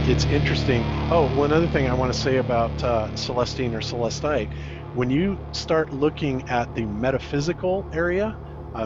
it's interesting. Oh, one other thing I want to say about Celestine or Celestite, when you start looking at the metaphysical area,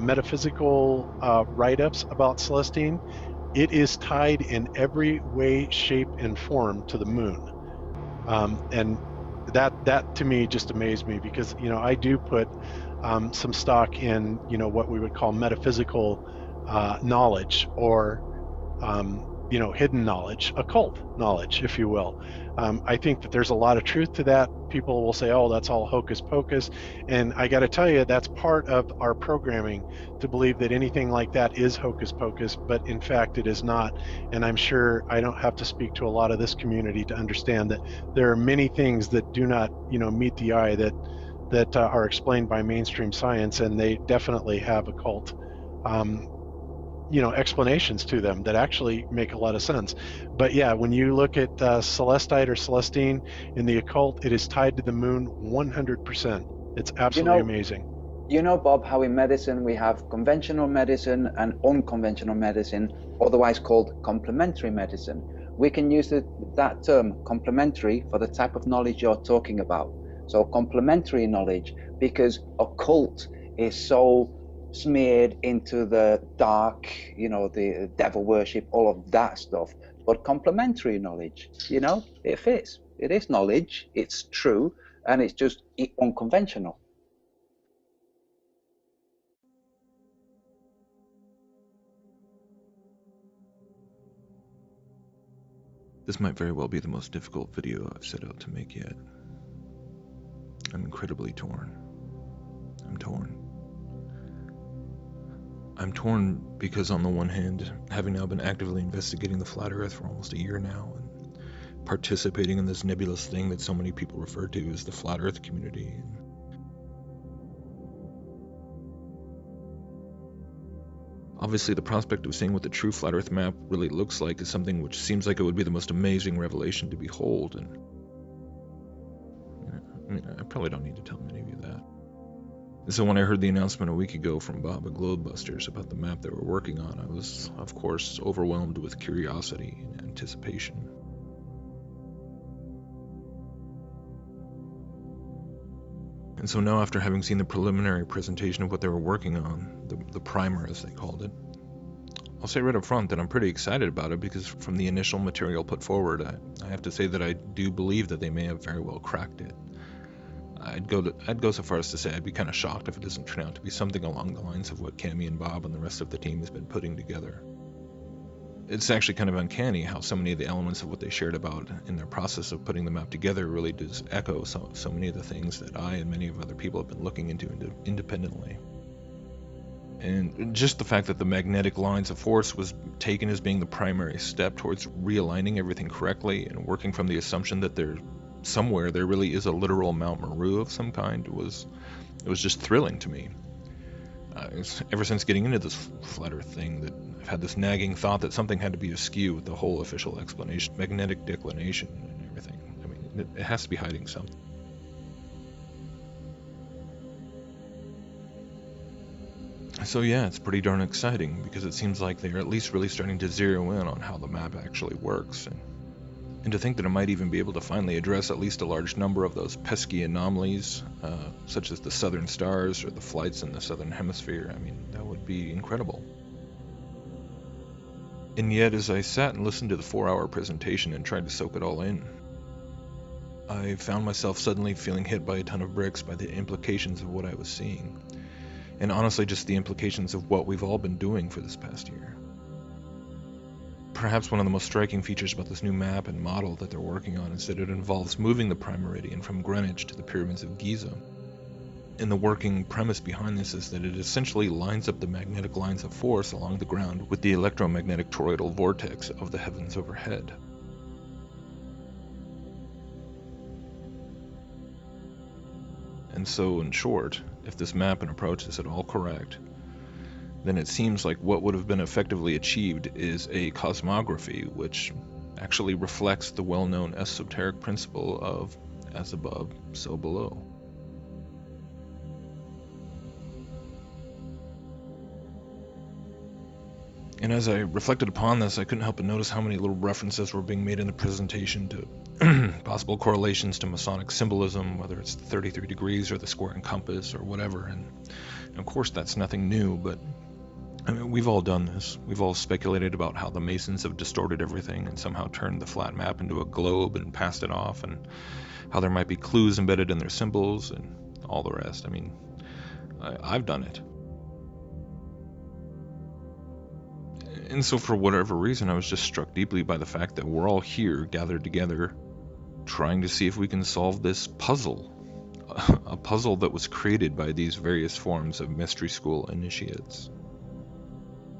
metaphysical write-ups about Celestine, it is tied in every way, shape, and form to the moon. And that to me just amazed me because I do put some stock in what we would call metaphysical knowledge or hidden knowledge, occult knowledge, if you will. I think that there's a lot of truth to that. People will say, oh, that's all hocus pocus. And I got to tell you, that's part of our programming to believe that anything like that is hocus pocus, but in fact, it is not. And I'm sure I don't have to speak to a lot of this community to understand that there are many things that do not, meet the eye that are explained by mainstream science, and they definitely have occult um, explanations to them that actually make a lot of sense. But yeah, when you look at Celestite or Celestine in the occult, it is tied to the moon 100%. It's You absolutely know, amazing. you know, Bob, how in medicine we have conventional medicine and unconventional medicine, otherwise called complementary medicine. We can use that term complementary for the type of knowledge you're talking about. So complementary knowledge, because occult is so smeared into the dark, the devil worship, all of that stuff. But complementary knowledge, it fits. It is knowledge, it's true, and it's just unconventional. This might very well be the most difficult video I've set out to make yet. I'm incredibly torn. I'm torn. I'm torn because on the one hand, having now been actively investigating the flat earth for almost a year now, and participating in this nebulous thing that so many people refer to as the flat earth community, obviously the prospect of seeing what the true flat earth map really looks like is something which seems like it would be the most amazing revelation to behold, and I probably don't need to tell many of you that. And so when I heard the announcement a week ago from Bob at Globebusters about the map they were working on, I was, of course, overwhelmed with curiosity and anticipation. And so now, after having seen the preliminary presentation of what they were working on, the primer as they called it, I'll say right up front that I'm pretty excited about it because from the initial material put forward, I have to say that I do believe that they may have very well cracked it. I'd go so far as to say I'd be kind of shocked if it doesn't turn out to be something along the lines of what Cami and Bob and the rest of the team has been putting together. It's actually kind of uncanny how so many of the elements of what they shared about in their process of putting the map together really does echo so many of the things that I and many of other people have been looking into independently. And just the fact that the magnetic lines of force was taken as being the primary step towards realigning everything correctly and working from the assumption that somewhere there really is a literal Mount Meru of some kind was just thrilling to me. Ever since getting into this flat earth thing, that I've had this nagging thought that something had to be askew with the whole official explanation, magnetic declination and everything. I mean, it has to be hiding something. So yeah, it's pretty darn exciting because it seems like they're at least really starting to zero in on how the map actually works. And to think that it might even be able to finally address at least a large number of those pesky anomalies, such as the southern stars or the flights in the southern hemisphere, I mean, that would be incredible. And yet, as I sat and listened to the 4-hour presentation and tried to soak it all in, I found myself suddenly feeling hit by a ton of bricks by the implications of what I was seeing. And honestly, just the implications of what we've all been doing for this past year. Perhaps one of the most striking features about this new map and model that they're working on is that it involves moving the prime meridian from Greenwich to the pyramids of Giza. And the working premise behind this is that it essentially lines up the magnetic lines of force along the ground with the electromagnetic toroidal vortex of the heavens overhead. And so, in short, if this map and approach is at all correct, then it seems like what would have been effectively achieved is a cosmography which actually reflects the well-known esoteric principle of as above, so below. And as I reflected upon this, I couldn't help but notice how many little references were being made in the presentation to possible correlations to Masonic symbolism, whether it's the 33 degrees or the square and compass or whatever. And of course, that's nothing new, but I mean, we've all done this. We've all speculated about how the Masons have distorted everything and somehow turned the flat map into a globe and passed it off, and how there might be clues embedded in their symbols and all the rest. I mean, I've done it. And so for whatever reason, I was just struck deeply by the fact that we're all here gathered together trying to see if we can solve this puzzle. A puzzle that was created by these various forms of mystery school initiates.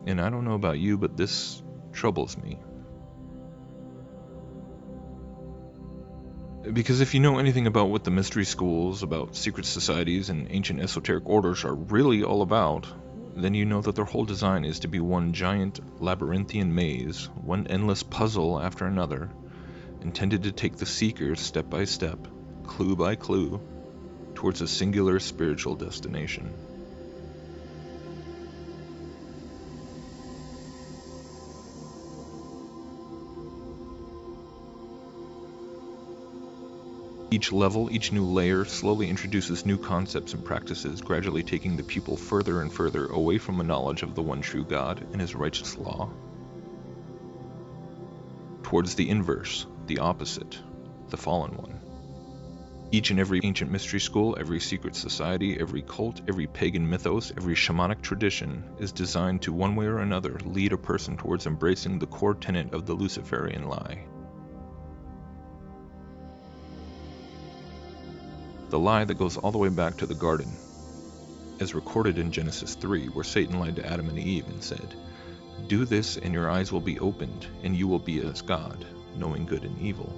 And I don't know about you, but this troubles me. Because if you know anything about what the mystery schools, about secret societies, and ancient esoteric orders are really all about, then you know that their whole design is to be one giant labyrinthian maze, one endless puzzle after another, intended to take the seekers step by step, clue by clue, towards a singular spiritual destination. Each level, each new layer, slowly introduces new concepts and practices, gradually taking the pupil further and further away from a knowledge of the one true God and his righteous law, towards the inverse, the opposite, the fallen one. Each and every ancient mystery school, every secret society, every cult, every pagan mythos, every shamanic tradition is designed to one way or another lead a person towards embracing the core tenet of the Luciferian lie. The lie that goes all the way back to the garden, as recorded in Genesis 3, where Satan lied to Adam and Eve and said, "Do this and your eyes will be opened, and you will be as God, knowing good and evil."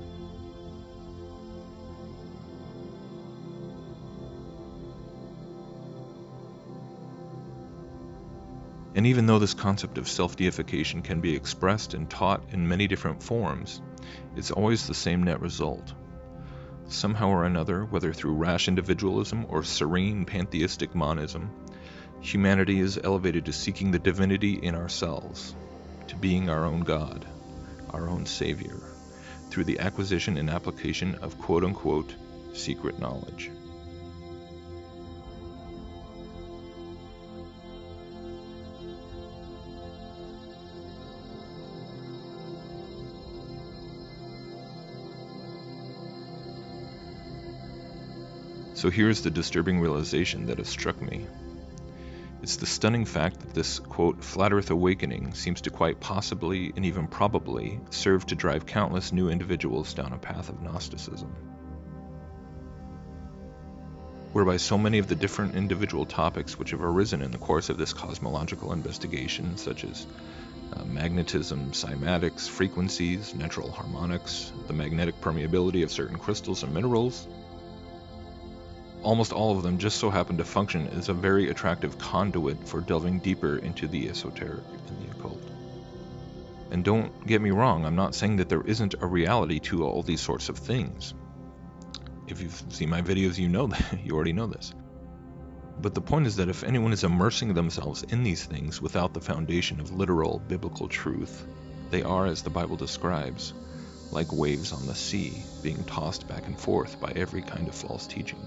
And even though this concept of self-deification can be expressed and taught in many different forms, it's always the same net result. Somehow or another, whether through rash individualism or serene pantheistic monism, humanity is elevated to seeking the divinity in ourselves, to being our own God, our own Savior, through the acquisition and application of quote-unquote secret knowledge. So here's the disturbing realization that has struck me. It's the stunning fact that this, quote, flat earth awakening seems to quite possibly and even probably serve to drive countless new individuals down a path of Gnosticism, whereby so many of the different individual topics which have arisen in the course of this cosmological investigation, such as magnetism, cymatics, frequencies, natural harmonics, the magnetic permeability of certain crystals and minerals, almost all of them just so happen to function as a very attractive conduit for delving deeper into the esoteric and the occult. And don't get me wrong, I'm not saying that there isn't a reality to all these sorts of things. If you've seen my videos, you know that, you already know this. But the point is that if anyone is immersing themselves in these things without the foundation of literal biblical truth, they are, as the Bible describes, like waves on the sea, being tossed back and forth by every kind of false teaching.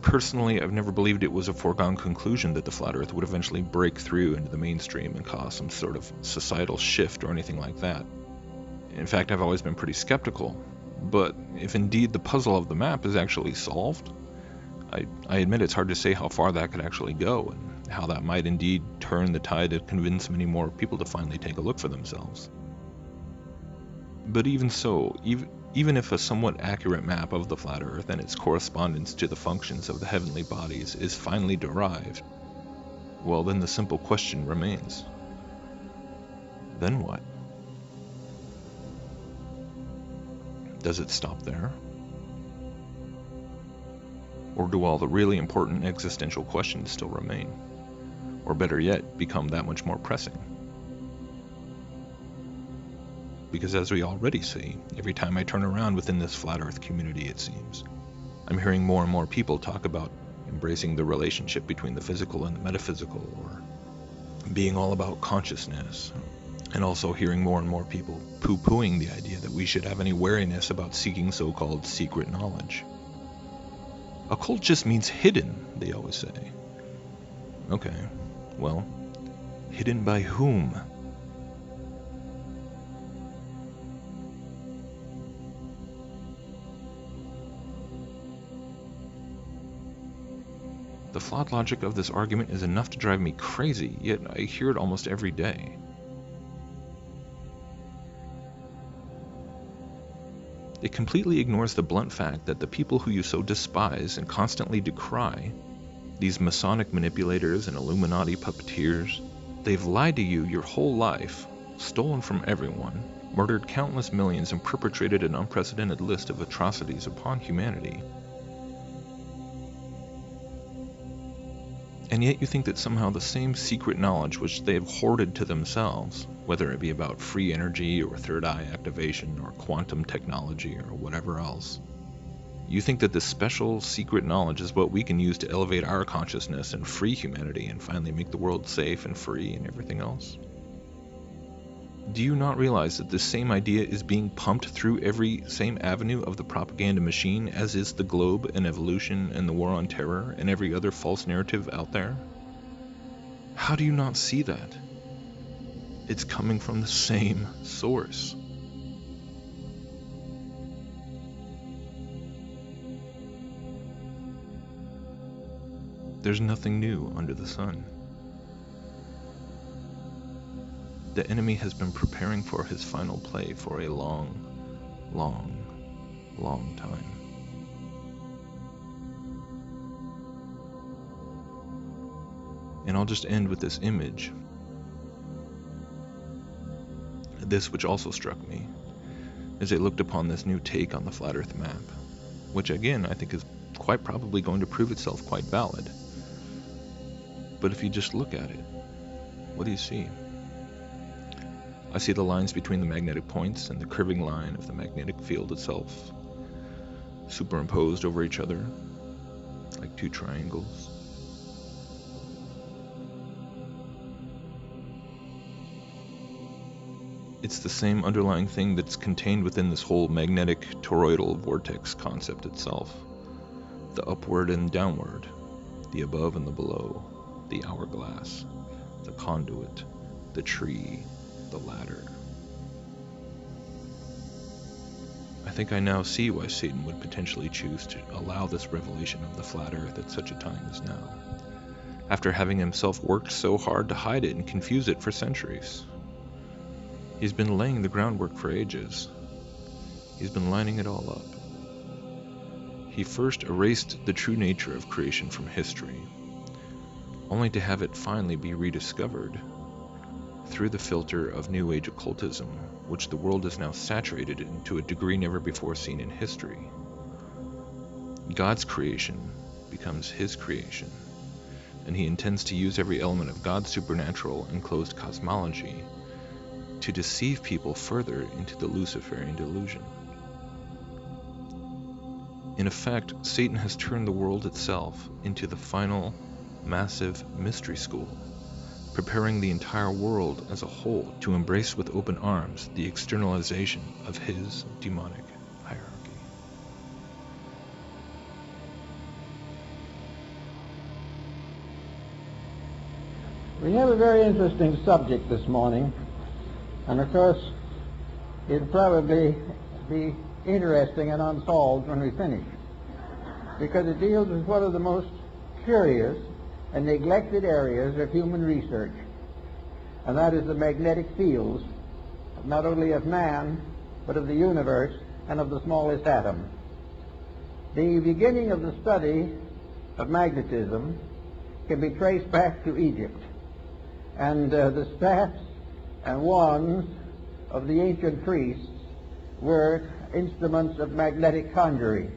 Personally, I've never believed it was a foregone conclusion that the flat earth would eventually break through into the mainstream and cause some sort of societal shift or anything like that. In fact, I've always been pretty skeptical. But if indeed the puzzle of the map is actually solved, I admit it's hard to say how far that could actually go, and how that might indeed turn the tide to convince many more people to finally take a look for themselves. But even so, even if a somewhat accurate map of the flat earth and its correspondence to the functions of the heavenly bodies is finally derived, well, then the simple question remains. Then what? Does it stop there? Or do all the really important existential questions still remain? Or better yet, become that much more pressing? Because as we already see, every time I turn around within this flat earth community, it seems, I'm hearing more and more people talk about embracing the relationship between the physical and the metaphysical, or being all about consciousness, and also hearing more and more people poo-pooing the idea that we should have any wariness about seeking so-called secret knowledge. Occult just means hidden, they always say. Okay, well, hidden by whom? The flawed logic of this argument is enough to drive me crazy, yet I hear it almost every day. It completely ignores the blunt fact that the people who you so despise and constantly decry, these Masonic manipulators and Illuminati puppeteers, they've lied to you your whole life, stolen from everyone, murdered countless millions, and perpetrated an unprecedented list of atrocities upon humanity. And yet you think that somehow the same secret knowledge which they have hoarded to themselves, whether it be about free energy or third eye activation or quantum technology or whatever else, you think that this special secret knowledge is what we can use to elevate our consciousness and free humanity and finally make the world safe and free and everything else? Do you not realize that this same idea is being pumped through every same avenue of the propaganda machine as is the globe and evolution and the war on terror and every other false narrative out there? How do you not see that? It's coming from the same source. There's nothing new under the sun. The enemy has been preparing for his final play for a long, long, long time. And I'll just end with this image. This which also struck me as I looked upon this new take on the Flat Earth map, which again I think is quite probably going to prove itself quite valid. But if you just look at it, what do you see? I see the lines between the magnetic points and the curving line of the magnetic field itself, superimposed over each other, like two triangles. It's the same underlying thing that's contained within this whole magnetic toroidal vortex concept itself. The upward and downward, the above and the below, the hourglass, the conduit, the tree, the ladder. I think I now see why Satan would potentially choose to allow this revelation of the flat earth at such a time as now, after having himself worked so hard to hide it and confuse it for centuries. He's been laying the groundwork for ages. He's been lining it all up. He first erased the true nature of creation from history, only to have it finally be rediscovered through the filter of New Age occultism, which the world is now saturated in to a degree never before seen in history. God's creation becomes his creation, and he intends to use every element of God's supernatural enclosed cosmology to deceive people further into the Luciferian delusion. In effect, Satan has turned the world itself into the final, massive mystery school, preparing the entire world as a whole to embrace with open arms the externalization of his demonic hierarchy. We have a very interesting subject this morning, and of course it'll probably be interesting and unsolved when we finish, because it deals with one of the most curious and neglected areas of human research, and that is the magnetic fields, not only of man, but of the universe and of the smallest atom. The beginning of the study of magnetism can be traced back to Egypt, and the staffs and wands of the ancient priests were instruments of magnetic conjuring.